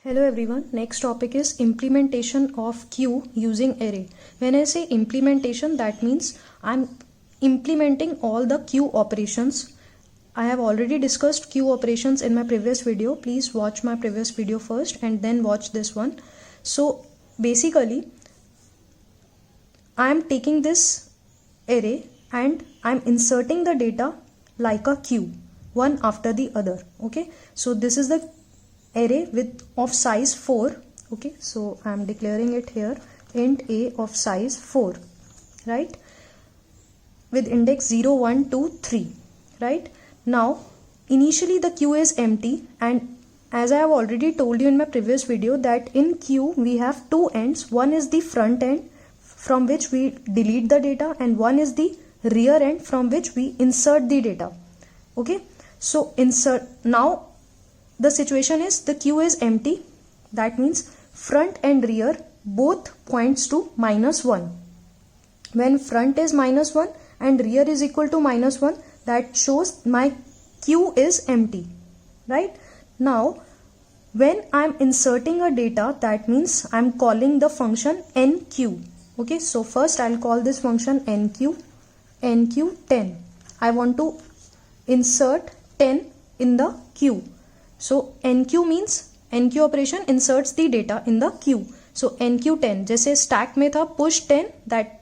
Hello everyone, next topic is implementation of queue using array. When I say implementation, that means I'm implementing all the queue operations. I have already discussed queue operations in my previous video. Please watch my previous video first and then watch this one. So basically, I'm taking this array and I'm inserting the data like a queue, one after the other. Okay, so this is the array of size 4. Okay, so I am declaring it here int a of size 4, right, with index 0 1 2 3. Right now initially the queue is empty, and as I have already told you in my previous video that in queue we have two ends. One is the front end from which we delete the data, and one is the rear end from which we insert the data. Okay, so now the situation is the queue is empty. That means front and rear both points to -1. When front is -1 and rear is equal to -1, that shows my queue is empty. Right now, when I'm inserting a data, that means I'm calling the function enqueue. Okay, so first I'll call this function enqueue 10. I want to insert 10 in the queue. So enqueue means enqueue operation inserts the data in the queue. So enqueue 10, जैसे stack में था push 10, that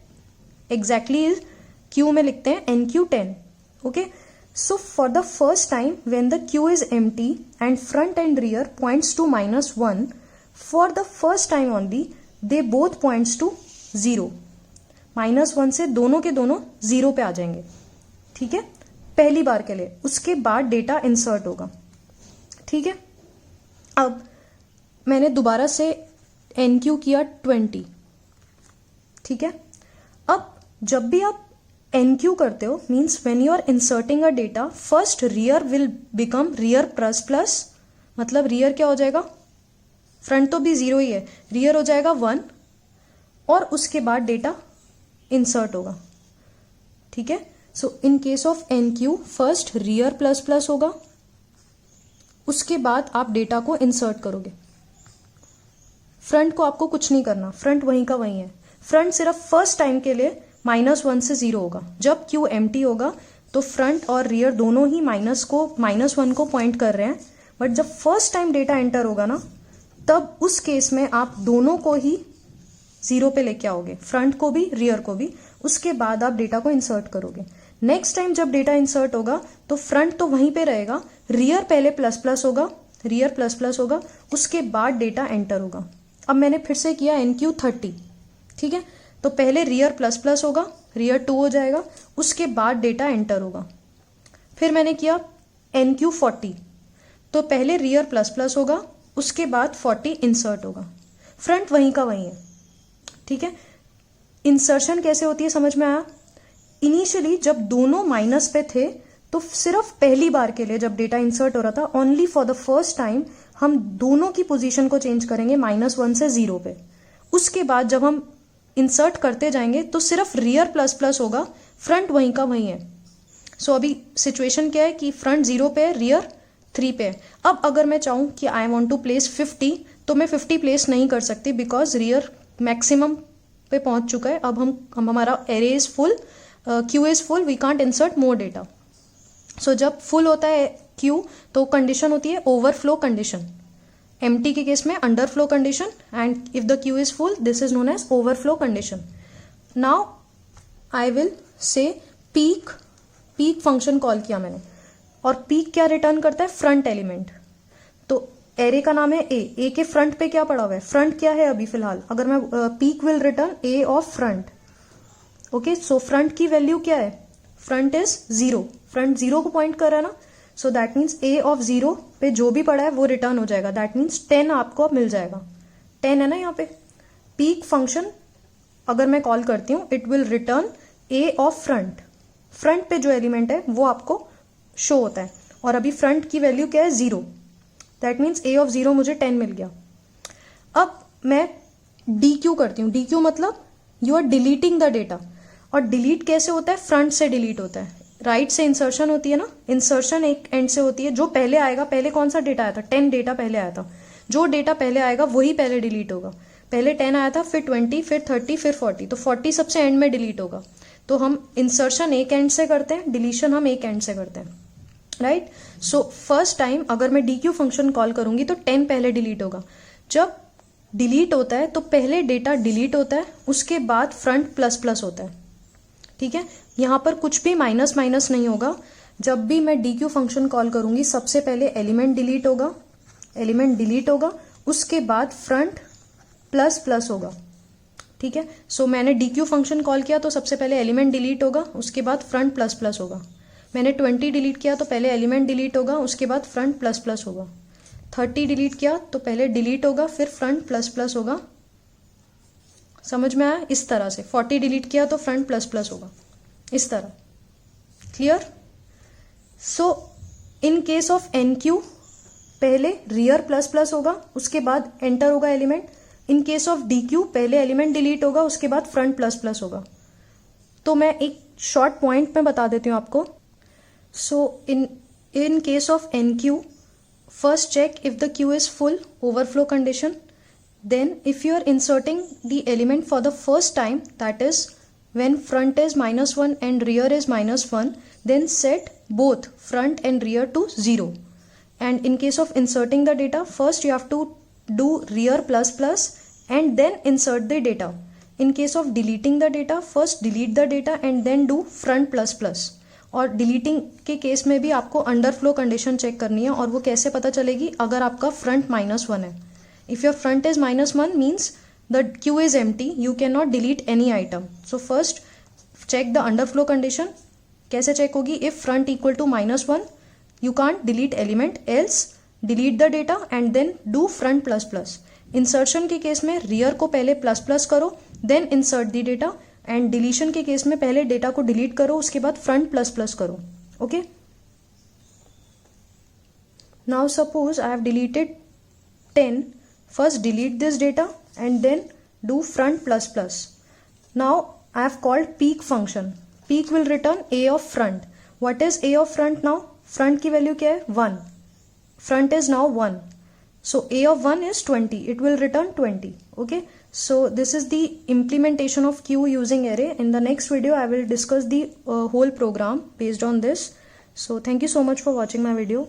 exactly is queue में लिखते हैं enqueue 10. Okay, so for the first time when the queue is empty and front and rear points to -1, for the first time only they both points to 0. -1 से दोनों के दोनों 0 पे आ जाएंगे. ठीक है, पहली बार के लिए. उसके बाद डेटा इंसर्ट होगा. ठीक है, अब मैंने दोबारा से एनक्यू किया 20. ठीक है, अब जब भी आप एनक्यू करते हो means when you are inserting a data, first rear will become rear plus. मतलब रियर क्या हो जाएगा, फ्रंट तो भी 0 ही है, रियर हो जाएगा 1 और उसके बाद डेटा इंसर्ट होगा. ठीक है, so in case of enqueue first rear plus होगा, उसके बाद आप डेटा को इंसर्ट करोगे. फ्रंट को आपको कुछ नहीं करना, फ्रंट वहीं का वहीं है. फ्रंट सिर्फ फर्स्ट टाइम के लिए -1 से 0 होगा. जब क्यू एम्प्टी होगा तो फ्रंट और रियर दोनों ही -1 को पॉइंट कर रहे हैं. बट जब फर्स्ट टाइम डेटा एंटर होगा ना, तब उस केस में आप दोनों को ही 0 पे लेके आओगे, फ्रंट को भी रियर को भी. उसके बाद आप डेटा को इंसर्ट करोगे. नेक्स्ट टाइम जब डेटा इंसर्ट होगा तो फ्रंट तो वहीं पे रहेगा, रियर पहले प्लस होगा, रियर प्लस होगा, उसके बाद डेटा एंटर होगा. अब मैंने फिर से किया एनक्यू 30. ठीक है, तो पहले रियर प्लस होगा, रियर 2 हो जाएगा, उसके बाद डेटा एंटर होगा. फिर मैंने किया एनक्यू 40, तो पहले रियर प्लस होगा, उसके बाद 40 इंसर्ट होगा. फ्रंट वहीं का वहीं है. ठीक है, इंसर्शन कैसे होती है समझ में आया. इनिशियली जब दोनों माइनस पे थे तो सिर्फ पहली बार के लिए जब डेटा इंसर्ट हो रहा था, only for the first time हम दोनों की पोजीशन को चेंज करेंगे -1 से 0 पे. उसके बाद जब हम इंसर्ट करते जाएंगे तो सिर्फ रियर प्लस होगा, फ्रंट वहीं का वहीं है. सो अभी सिचुएशन क्या है कि फ्रंट 0 पे है, रियर 3 पे है. अब अगर मैं चाहूं कि आई वॉन्ट टू प्लेस 50, तो मैं 50 प्लेस नहीं कर सकती बिकॉज रियर मैक्सिमम पे पहुंच चुका है. अब हमारा array is full, queue is full, we can't insert more data. So जब फुल होता है क्यू तो कंडीशन होती है ओवरफ्लो कंडीशन. एम्प्टी के केस में underflow condition, and if the queue is full this is known as overflow condition. Now I will say peek function call किया मैंने, और पीक क्या रिटर्न करता है, फ्रंट एलिमेंट. तो एरे का नाम है ए के फ्रंट पे क्या पड़ा हुआ है, फ्रंट क्या है अभी फिलहाल. अगर मैं peak will return A of front. Okay, so front की वैल्यू क्या है, फ्रंट इज 0, फ्रंट 0 को पॉइंट कर रहा है ना. So that means A of 0 पे जो भी पड़ा है वो रिटर्न हो जाएगा. दैट मीन्स 10 आपको अब मिल जाएगा. 10 है ना यहाँ पे. पीक फंक्शन अगर मैं कॉल करती हूँ, it will return A of front. Front पे जो एलिमेंट है वो आपको शो होता है, और अभी फ्रंट की वैल्यू क्या है 0. दैट मीन्स ए ऑफ 0 मुझे 10 मिल गया. अब मैं डी क्यू करती हूँ. डी क्यू मतलब you are deleting the data. और डिलीट कैसे होता है, फ्रंट से डिलीट होता है. राइट से इंसर्शन होती है ना, इंसर्शन एक एंड से होती है. जो पहले आएगा, पहले कौन सा डेटा आया था, 10 डेटा पहले आया था. जो डेटा पहले आएगा वही पहले डिलीट होगा। पहले 10 आया था, फिर 20, फिर 30, फिर 40, तो 40 सबसे एंड में डिलीट होगा। तो हम इंसर्शन एक एंड से करते हैं, डिलीशन हम एक एंड से करते हैं, राइट। सो फर्स्ट टाइम अगर मैं DQ फंक्शन कॉल करूंगी तो 10 पहले डिलीट होगा। जब डिलीट होता है तो पहले डेटा डिलीट होता है, उसके बाद फ्रंट प्लस प्लस होता है, ठीक है। यहां पर कुछ भी माइनस माइनस नहीं होगा। जब भी मैं DQ फंक्शन कॉल करूंगी सबसे पहले एलिमेंट डिलीट होगा, उसके बाद फ्रंट प्लस प्लस होगा, ठीक है। सो मैंने DQ फंक्शन कॉल किया तो सबसे पहले एलिमेंट डिलीट होगा, उसके बाद फ्रंट प्लस प्लस होगा। मैंने 20 डिलीट किया तो पहले एलिमेंट डिलीट होगा, उसके बाद फ्रंट प्लस प्लस होगा। 30 डिलीट किया तो पहले डिलीट होगा, फिर फ्रंट प्लस प्लस होगा। समझ में आया? इस तरह से 40 डिलीट किया तो फ्रंट प्लस प्लस होगा, इस तरह। Clear? So in case of NQ पहले रियर प्लस प्लस होगा, उसके बाद एंटर होगा element. In case of DQ पहले एलिमेंट डिलीट होगा, उसके बाद फ्रंट प्लस प्लस होगा। तो मैं एक शॉर्ट पॉइंट में बता देती हूं आपको। So in case of NQ, first check if the queue is full, overflow condition. Then if you are inserting the element for the first time, that is when front is -1 and rear is -1, then set both front and rear to 0. And in case of inserting the data, first you have to do rear plus plus and then insert the data. In case of deleting the data, first delete the data and then do front plus plus. और deleting के case में भी आपको underflow condition check करनी है, और वो कैसे पता चलेगी? अगर आपका फ्रंट -1 है, if your front is -1 means the queue is empty, you can not delete any item. So first check the underflow condition. कैसे चेक होगी? If front equal to -1 you can't delete element, else delete the data and then do front plus plus. Insertion के case में rear को पहले plus plus करो, then insert the data, and deletion के case में पहले data को delete करो, उसके बाद फ्रंट प्लस प्लस करो। Okay, now suppose I have deleted 10, first delete this data and then do front plus plus. Now I have called peek function. Peek will return A of front. What is A of front? Now front की value क्या है? 1. Front is now 1. So A of 1 is 20. It will return 20. Okay. So this is the implementation of queue using array. In the next video, I will discuss the whole program based on this. So thank you so much for watching my video.